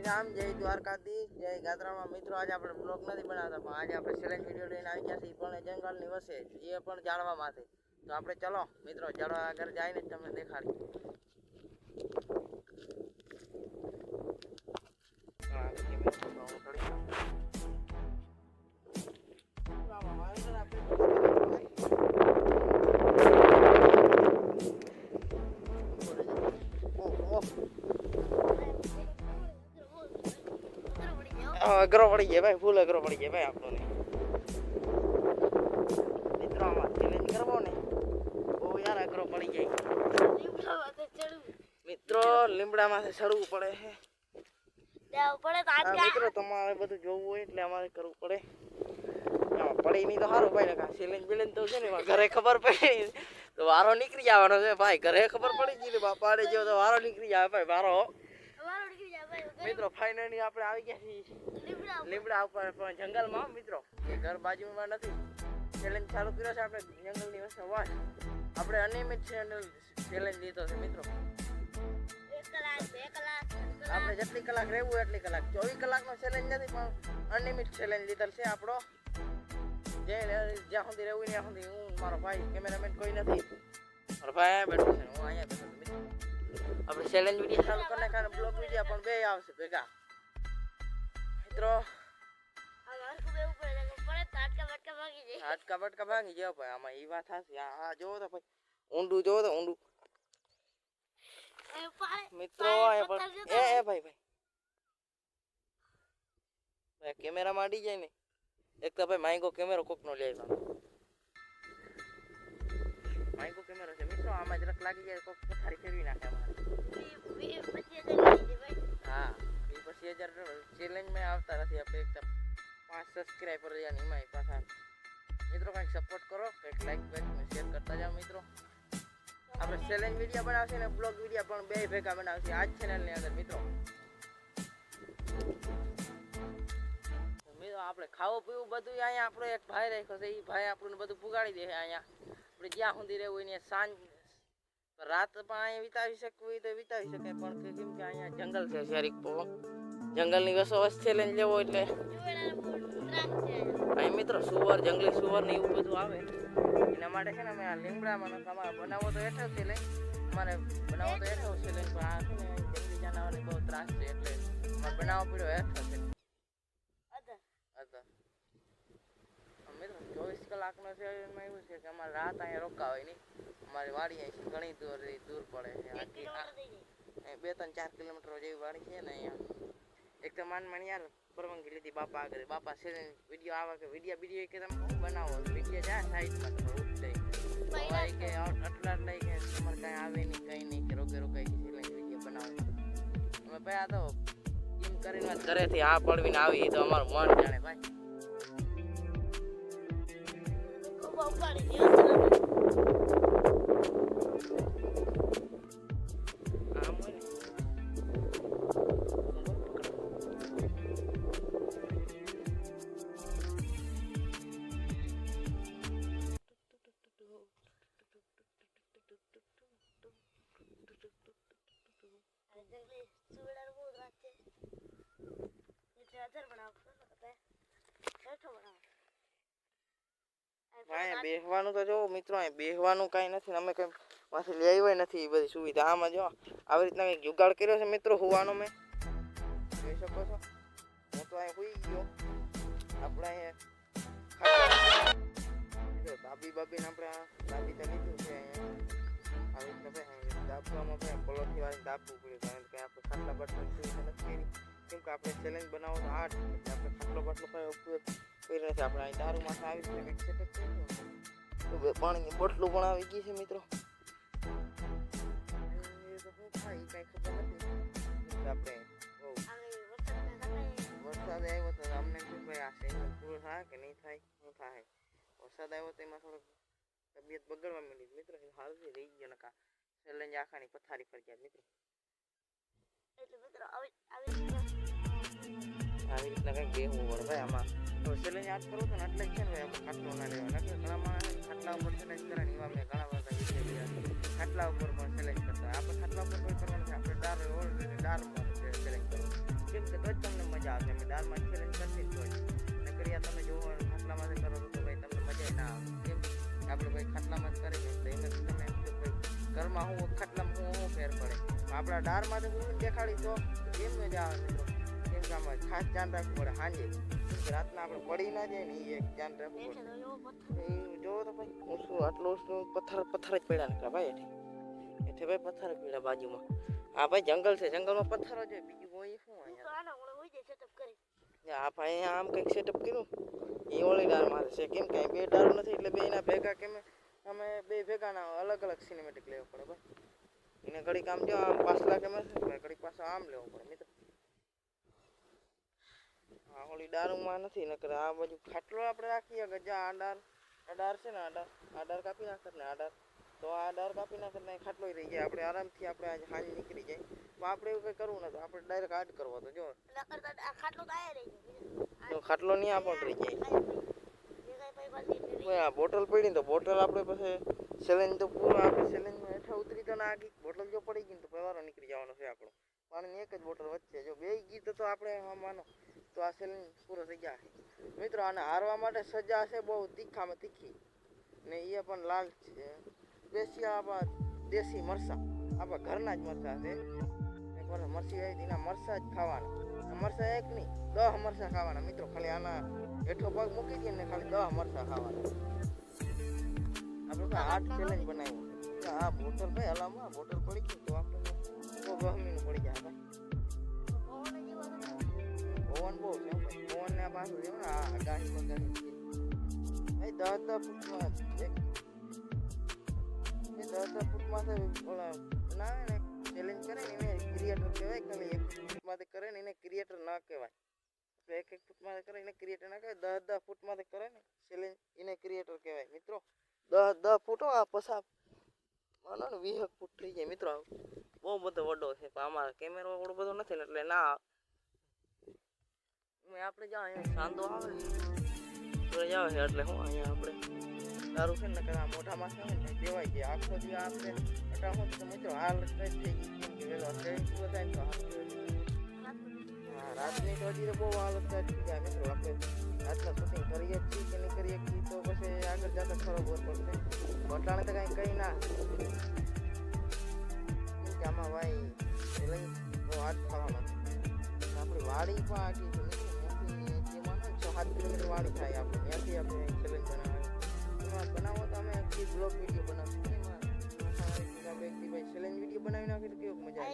શ્યામ, જય દ્વારકાધીશ, જય ગાત્રામાં. મિત્રો આજે આપણે બ્લોગ નથી બનાવતા, પણ આજે આપણે ચેલેન્જ વિડીયો લઈને આવી ગયા છીએ પણ જંગલની વચ્ચે એ પણ જાણવા માટે. તો આપણે ચલો મિત્રો જાણવા આગળ જઈને તમને દેખાડી. અઘરો પડી જાય ભાઈ, ફૂલ અઘરો પડી જાય ભાઈ આપણને. મિત્રો આમાં ચેલેન્જ કરવો ને બહુ યાર અઘરો પડી જાય મિત્રો. લીમડામાંથી ચડવું પડે છે મિત્રો. તમારે બધું જોવું હોય એટલે અમારે કરવું પડે. પડી નહીં તો સારું ભાઈ. ચેલેન્જ બેલેન્જ તો છે ને ઘરે ખબર પડી તો વારો નીકળી જવાનો છે ભાઈ. ઘરે ખબર પડી ગઈ ને બાપા જેવો તો વારો નીકળી જાય ભાઈ. વારો મિત્રો ફાઇનલી આપણે આવી ગયા છીએ લીમડા ઉપર, પણ જંગલમાં મિત્રો. એ ઘર બાજુમાં નથી. ચેલેન્જ ચાલુ કર્યો છે આપણે જંગલની વચ્ચે વાત. આપણે અનિયમિત ચેલેન્જ લીધો છે મિત્રો. આપણે જેટલી કલાક રહેવું એટલી કલાક, 24 કલાકનો ચેલેન્જ નથી પણ અનિયમિત ચેલેન્જ લીધેલ છે આપણો. જ્યાં સુધી રહેવું ત્યાં સુધી હું, મારો ભાઈ કેમેરામેન કોઈ નથી. મારો ભાઈ અહીંયા બેઠો છે, હું અહીંયા બેઠો છું મિત્રો. આપણે ચેલેન્જ વિડીયો ચાલુ કરીને કારણે બ્લોગ વિડીયો પણ બે આવશે ભેગા મિત્રો. હાડકા બટકા ભાગી જાવ ભાઈ આમાં. એ વાત થશે. આ જોવો તો ભાઈ, ઊંડું જોવો તો ઊંડું મિત્રો. એ ભાઈ કેમેરામાં અડી જાય ને. એક તો ભાઈ માઇકો કેમેરો કોક નો લે આવ્યો. માઇકો કેમેરો છે મિત્રો. આમાં જરાક લાગી જાય કોક પથારી ફેરવી નાખે અમારે. હા, 25,000 ચેલેન્જમાં આવતા નથી આપણે. એક 5 સબસ્ક્રાઈબર રહ્યા ને એમાં પાછા. મિત્રો કંઈક સપોર્ટ કરો, કંઈક લાઈક શેર કરતા જાઓ મિત્રો. આપણે ચેલેન્જ વિડીયો બનાવશે ને બ્લોગ વિડીયો પણ બે ભેગા બનાવશે આ જ ચેનલની અંદર મિત્રો. આપણે ખાવું પીવું બધું અહીંયા આપણો એક ભાઈ રાખ્યો છે. એ ભાઈ આપણને બધું પુગાડી દે છે અહીંયા. આપણે જ્યાં સુધી રહેવું એને સાંજ રાત પણ અહીંયા વિતાવી શકવું હોય તો વિતાવી શકાય. પણ કેમ કે અહીંયા જંગલ છે શેરીક પવન. જંગલની વસોવસ ચેલેન્જ લેવો એટલે અહીં મિત્રો સુવર, જંગલી સુવર ને એવું બધું આવે. એના માટે છે ને અમે આ લીમડામાં તમારે બનાવો તો હેઠળ છે લઈ. અમારે બનાવો તો હેઠળ છે લઈ, પણ આ છે ને જંગલી જાનવરની બહુ ત્રાસ છે એટલે અમારે બનાવવો પડ્યો હેઠળ છે. મિત્રો 24 કલાકનો છે એમાં એવું છે કે અમારે રાત અહીંયા રોકાવાય નહીં. અમારી વાડી અહીં ઘણી દૂર પડે છે. 2-4 કિલોમીટર જેવી વાડી છે ને અહીંયા. એક તો માન યાર પરવાનગી લીધી બાપા આગળ. બાપા છે ને વિડીયો આવે કે વિડીયો કે તમે બનાવો વિડીયો જાય સાઈડમાં તો ઉઠ જાય કે આટલા લઈ કે તમારે કાંઈ આવે નહીં કંઈ નહીં કે રોકે રોકાઈ વિડીયો બનાવો. અમે ભાઈ આ તો એમ કરીને ઘરેથી આ પડવીને આવી એ તો અમારું મન જાણે ભાઈ. બેહવાનું તો જો મિત્રો અહીં બેહવાનું કઈ નથી. અમે કઈ માંથી લઈ આવ્યા નથી એ બધી સુવિધા. આમાં જો આવી રીતના કંઈક જુગાડ કર્યો છે મિત્રો હોવાનો. મેં જોઈ શકો છો. હું તો અહીં હોઈ ગયો. આપણે અહીંયા દાબી બાબીને આપણે દાબી તો લીધું છે અહીંયા. આવી રીતના ભાઈ દાબવામાં ભાઈ પલોઠી વાળી દાબવું પડ્યું. કારણ કે આપણે ખાટલા બાટલાની સુવિધા નથી કરી. કેમ કે આપણે ચેલેન્જ બનાવો તો હાર્ડ એટલે આપણે ખાટલો બાટલો કઈ ઉપયોગ કરી નથી. આપણે અહીં દારૂ માટે આવી રીતે કંઈક સેટઅપ કર્યું. પાણીની બોટલું પણ આવી ગઈ છે મિત્રો. કઈ ખબર નથી. આપણે વરસાદ આવ્યો તો અમને શું ભાઈ આ શહેર પૂરો થાય કે નહીં થાય, શું થાય. વરસાદ આવ્યો તો એમાં થોડોક તબિયત બગડવા માંડી મિત્રો. હાલથી રહી ગયો નકા ચેલેન્જ આખાની પથારી ફરી ગયા મિત્રો. આવી રીતના કંઈક બેહવું પડે ભાઈ આમાં. તો ચેલેન્જ યાદ કરો તો ને એટલે જ છે ને ભાઈ ખાટલો ના લેવા. ઘણા માણસ ખાટલા ઉપર ચેલેન્જ કરે ને એવા મેં ઘણા બધા વિડીયો ખાટલા ઉપર પણ ચેલેન્જ કરતા. આપણે ખાટલા ઉપર કોઈ કરવાનું છે. આપણે ડાર પર ચેલેન્જ કરવું. કેમ કે તો જ તમને મજા આવશે. અમે દાળમાં ચેલેન્જ કરતી જ હોય ને કર્યા તમે જોવો ખાટલામાં કરો તો ભાઈ તમને મજા ના આવે. કેમ આપણે ભાઈ ખાટલામાં જ કરીએ તો એનાથી તમે એમ કે ભાઈ ઘરમાં હું ખાટલામાં હું ફેર પડે. આપણા દાળમાં તો હું દેખાડી તો એમ મજા આવે મિત્રો. કેમ કે આમાં ખાસ ધ્યાન રાખવું પડે સાંજે રાતના આપણે પડી ના જાય ને એ એક ધ્યાન રાખવું પડે. જોવો તો ભાઈ હું શું આટલું પથ્થર જ પડ્યા નીકળ્યા ભાઈ એઠે ભાઈ પથ્થર જ પડ્યા બાજુમાં. હા ભાઈ જંગલ છે, જંગલમાં પથ્થરો છે, બીજું કોઈ શું અહીંયા. હા ભાઈ આમ કંઈક સેટઅપ કર્યું એ ઓળી ડાળ મારે છે. કેમ કે બે ડાળ નથી એટલે બે એના ભેગા કેમ અમે બે ભેગા ના અલગ અલગ સિનેમેટિક લેવું પડે ભાઈ. એને ઘડીક આમ જો આમ પાછલા કેમ ઘડીક પાછો આમ લેવો પડે મિત્રો. હા ઓલી ડાળમાં નથી નકર આ બાજુ ખાટલો આપણે રાખીએ કે જ્યાં આ ડાળ છે ને આ ડાળ કાપી નાખત ને આ ડાળ તો આ ડાળ કાપી નાખત ને ખાટલો રહી જાય. આપણે આરામથી આપણે આજે હાંજ નીકળી જાય. તો આપણે એવું કંઈ કરવું નથી, આપણે ડાયરેક્ટ આડ કરવો તો જો ખાટલો નહીં આ પણ રહી જાય. આ બોટલ પડી ને તો બોટલ આપણે પછી સેલેન્જ તો પૂરો આપણે સેલેન્જમાં હેઠા ઉતરી તો ના આગી બોટલ જો પડી ગઈ ને તો પહેલાં નીકળી જવાનો છે આપણો. પાણીની એક જ બોટલ વચ્ચે જો બે ગીત તો આપણે માનો તો આ સેલેન્જ પૂરો થઈ જાય મિત્રો. આને હારવા માટે સજા છે બહુ તીખામાં તીખી ને એ પણ લાલ છે. સ્પેશિયલ આપણા દેશી મરચાં આપણા ઘરના જ મરચાં છે. એકવાર મરચી આવી એના મરચાં જ ખાવાના. મરચાં એક નહીં 10 મરચાં ખાવાના મિત્રો. ખાલી આના હેઠો પગ મૂકી દઈએ ને ખાલી 10 મરચાં ખાવાના. આપણે તો 8 ચેલેન્જ બનાવ્યું. આ બોટલ ભાઈ હલામાં બોટલ પડી ગઈ તો આપણે તો ગહમીનું પડી જાય ભાઈ. પવન બહુ છે ભાઈ. પવન ને પાછું છે ને આ ગાડી બગાડી ભાઈ 10 ફૂટમાં 10 ફૂટમાં ઓલા ના ને ચેલેન્જ કરે ને એને ક્રિએટર કહેવાય. ખાલી 1 ફૂટમાંથી કરે ને એને ક્રિએટર ના કહેવાય. 1 ફૂટમાંથી કરે એને ક્રિએટર ના કહેવાય. 10 ફૂટમાંથી કરે ને ચેલેન્જ એને ક્રિએટર કહેવાય મિત્રો. 10 ફૂટ આ પસાર માનો ને 20 ફૂટ થઈ જાય મિત્રો. બહુ બધો વડો છે પણ અમારો કેમેરો એટલો બધો નથી ને એટલે ના આપણે જ્યાં અહીંયા સાંધો આવે તો આવે છે એટલે હું અહીંયા આપણે સારું છે ને કે મોઢામાં છે ને દેવાય જાય આખો દી આપણે અટાણું તો મિત્રો હાલ થઈ ગઈ વેલો ટ્રેન પૂરો થાય તો હા રાતની તો હજી બહુ હાલત થઈ જાય મિત્રો. આપણે રાતના શૂટિંગ કરીએ છીએ કે નહીં કરીએ છીએ તો પછી આગળ જતા ખબર પડશે. અટાણે તો કાંઈ કંઈ ના કે આમાં ભાઈ ચેલેન્જ બહુ હાથ થવાનો. આપણી વાડી પણ આખી જેમાં 6-7 કિલોમીટર વાડી થાય આપણે ત્યાંથી આપણે ચેલેન્જ બનાવે. એમાં બનાવો તો અમે આખી બ્લોગ વિડીયો બનાવીએ. એમાં ભાઈ ચેલેન્જ વિડીયો બનાવી નાખીએ તો કેવું મજા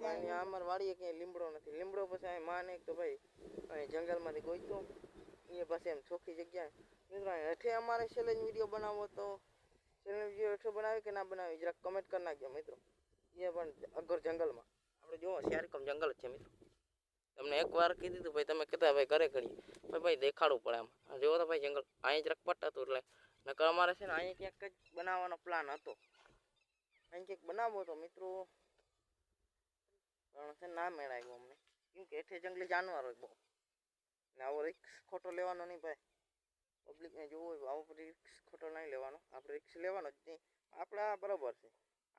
આવે. અમારે વાડીએ ક્યાંય લીમડો નથી. લીમડો પછી અહીં માને તો ભાઈ અહીં જંગલમાંથી ગોઈતો એ પછી એમ ચોખ્ખી જગ્યાએ મિત્રો હેઠે અમારે ચેલેન્જ વિડીયો બનાવો તો ચેલેન્જ વિડીયો હેઠો બનાવી કે ના બનાવી જરાક કમેન્ટ કરી નાખજો મિત્રો. એ પણ અગર જંગલમાં આપણે જોવો શેરકમ જંગલ જ છે મિત્રો. તમને એકવાર કીધું હતું ભાઈ તમે કહેતા ભાઈ ઘરે કરીએ ભાઈ દેખાડવું પડે આમ જોવો તો ભાઈ જંગલ અહીંયા જરાક પટ્ટ હતું એટલે નકર અમારે છે ને અહીંયા ક્યાંક જ બનાવવાનો પ્લાન હતો. અહીં ક્યાંક બનાવવો તો મિત્રો પણ છે ના મેળાવ્યો અમને. કેમ કે હેઠે જંગલી જાનવર હોય બહુ ને આવો રિક્સ ખોટો લેવાનો નહીં ભાઈ. પબ્લિકને જોવું હોય આવો રિક્સ ખોટો નહીં લેવાનો. આપણે રિક્સ લેવાનો જ નહીં. આપણે આ બરાબર છે.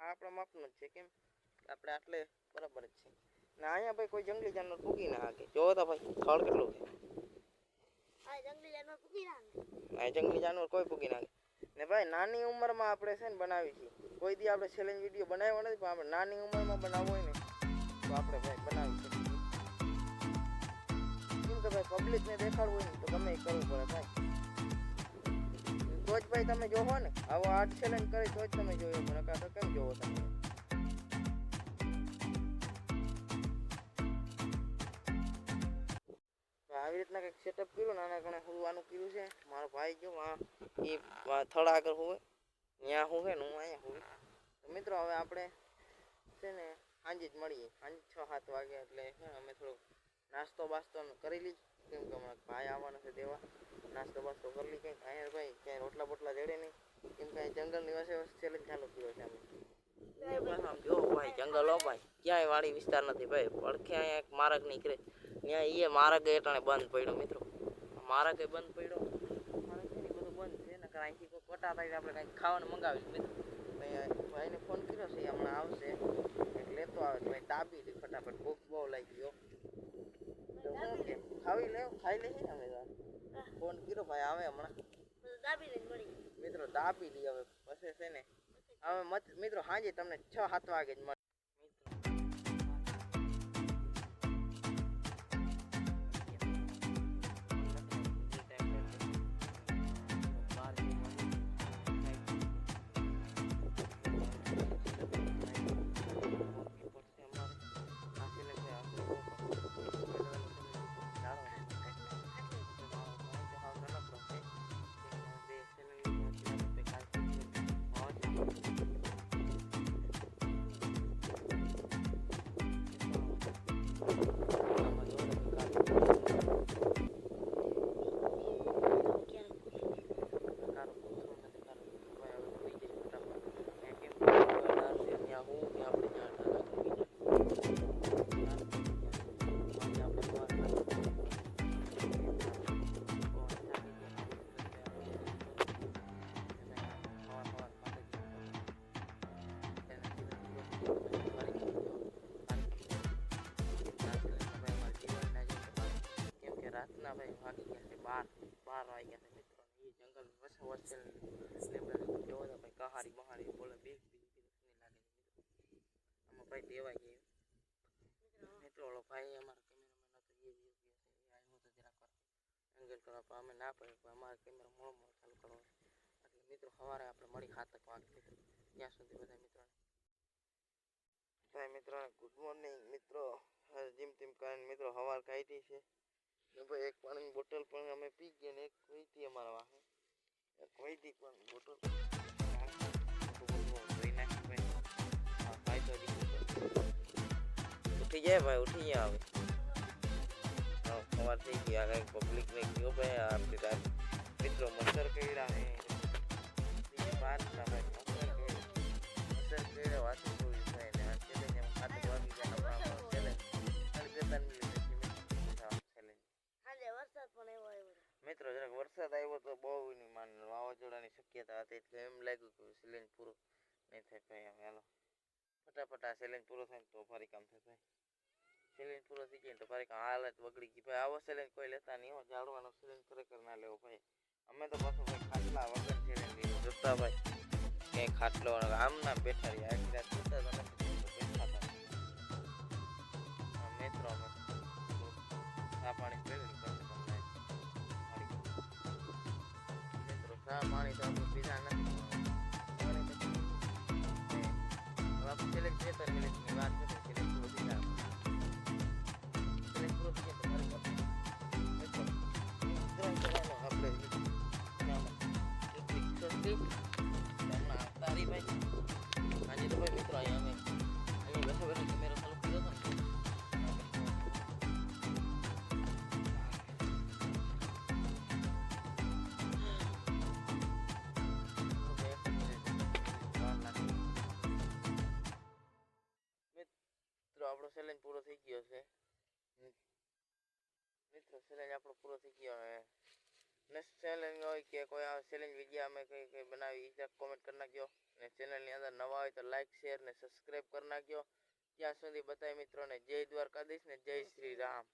આ આપણા માપનું જ છે. કેમ આપણે આટલે બરાબર જ છે ને અહીંયા ભાઈ કોઈ જંગલી જાનવર પૂગી ના શકે. જોવો તો ભાઈ સ્થળ કેટલું છે. આ જંગલી જાનવર કોઈ પૂગી નાખે ને ભાઈ નાની ઉંમરમાં આપણે છે ને બનાવી છીએ. કોઈ દી આપણે ચેલેન્જ વિડીયો બનાવ્યો નથી પણ આપણે નાની ઉંમરમાં બનાવવો હોય ને તો આપણે ભાઈ બનાવી શકીએ. કેમ કે ભાઈ પબ્લિકને દેખાડવું હોય ને તો ગમે એ કરવું પડે ભાઈ. તો જ ભાઈ તમે જોવો ને આવો 8 ચેલેન્જ કરી તો જ તમે જોયો પણ તો કેમ જોવો તમે. આવી રીતના કંઈક સેટઅપ કર્યું નાના ઘણા હોવાનું કર્યું છે. મારો ભાઈ જો એ થડ આગળ હોય ત્યાં હોય ને હું અહીંયા હોય. મિત્રો હવે આપણે છે ને સાંજે જ મળીએ. સાંજે 6-7 વાગે એટલે અમે થોડોક નાસ્તો બાસ્તો કરી લઈએ. કેમ કે હમણાં ભાઈ આવવાનો છે દેવા. નાસ્તો બાસ્તો કરી લઈએ કંઈક અહીંયા ભાઈ ક્યાંય રોટલા બોટલા જડે નહીં. કેમ કે જંગલની વચ્ચે ચેલેન્જ ચાલુ કર્યો છે અમે. આમ જો ભાઈ જંગલ હો ભાઈ ક્યાંય વાડી વિસ્તાર નથી ભાઈ. પડખે અહીંયા એક માર્ગ નીકળે ત્યાં એ માર્ગ અટાણે બંધ પડ્યો મિત્રો. માર્ગ એ બંધ પડ્યો માર્ગ છે ને બધું બંધ છે ને અહીંથી કોઈ પટા થાય આપણે કંઈક ખાવાનું મંગાવી મિત્રો. ભાઈને ફોન કર્યો છે હમણાં આવશે કંઈક લેતો આવે તો ભાઈ દાબી દે ફટાફટ ભૂખ બહુ લાગી ગયો. ખાઈ લેશે અમે ફોન કર્યો ભાઈ આવે હમણાં મિત્રો દાબી લઈ હવે પછી છે ને હવે મિત્રો સાંજે તમને 6-7 વાગે જ મળે રાતના ભાઈ વાગી ગયા છે 12 વાગ્યા છે મિત્રો એ જંગલ વસવત છે લેબડા જોવો તો ભાઈ કહારી બહારી બોલે બે નહીં લાગે મિત્રો આમાં ભાઈ દેવાઈ ગયું મિત્રો ઓલો ભાઈ અમારા કેમેરામેન હતો એ વ્યૂ ગયો છે એ આવ્યો તો જરાક એંગલ કરવા પણ અમે ના પડે અમારા કેમેરા મોડો ચાલુ કરવો એટલે મિત્રો સવારે આપણે મળી 7 વાગે મિત્રો ત્યાં સુધી બધા મિત્રોને ભાઈ મિત્રોને ગુડ મોર્નિંગ મિત્રો જીમ ટીમ કરીને મિત્રો સવાર કાઢી છે ભાઈ એક પાણીની બોટલ પણ અમે પી ગયા ને એક વહીતી અમારા વાહે એક વહીતી પણ બોટલ ધોઈ નાખી ભાઈ હા ભાઈ તો ઉઠી જાય ભાઈ ઉઠી જાય હવે હા સવાર થઈ ગઈ આગળ પબ્લિકને ગયો ભાઈ આપણી રાત મિત્રો મચ્છર કર્યા ને બહાર ના ભાઈ મચ્છર કર્યા વાત જોઈ ભાઈ ને ચેલેન્જ એમ ખાતે વાગી ગયા આપણા ચેલેન્જ મિત્રો જરાક વરસાદ આવ્યો તો બહુ નહીં માન વાવાઝોડાની શક્યતા હતી એટલે એમ લાગ્યું કે સિલેન્જ પૂરો નહીં થાય ભાઈ હવે હાલો ફટાફટ આ સિલેન્જ પૂરો થાય તો ફરી કામ થાય ભાઈ સિલેન્જ પૂરો થઈ જાય તો ફરી કામ હાલત બગડી ગઈ ભાઈ આવો સિલેન્જ કોઈ લેતા નહીં હો જાળવાનો સિલેન્જ ખરેખર ના લેવો ભાઈ અમે તો પાછું ભાઈ ખાટલા વગર સિલેન્જ લઈએ જોતા ભાઈ ક્યાંય ખાટલો આમ ના બેઠા રહ્યા આખી રાત જોતા તો નથી બેઠા હતા મિત્રો અમે આ પાણી પીવી પાણી તો આપણે પીધા નથી સિલેક્ટ 13 મિનિટની વાત છે સિલેક્ટ પૂરો થઈ જાય સિલેક્ટ પૂરો થઈ જાય આપણે તારી ભાઈ આજે તો ભાઈ મિત્રો અહીંયા અમે બેઠા બેઠા કેમેરો ચાલુ કર્યો હતો ને આપણો ચેલેન્જ પૂરો થઈ ગયો છે મિત્રો ચેલેન્જ આપણો પૂરો થઈ ગયો હવે નેક્સ્ટ ચેલેન્જ હોય કે કોઈ આ ચેલેન્જ વિડીયો અમે કઈ બનાવી એ કોમેન્ટ કરી નાખજો અને ચેનલની અંદર નવા હોય તો લાઈક શેર ને સબસ્ક્રાઈબ કરી નાખજો ત્યાં સુધી બધાય મિત્રોને જય દ્વારકાધીશ ને જય શ્રી રામ.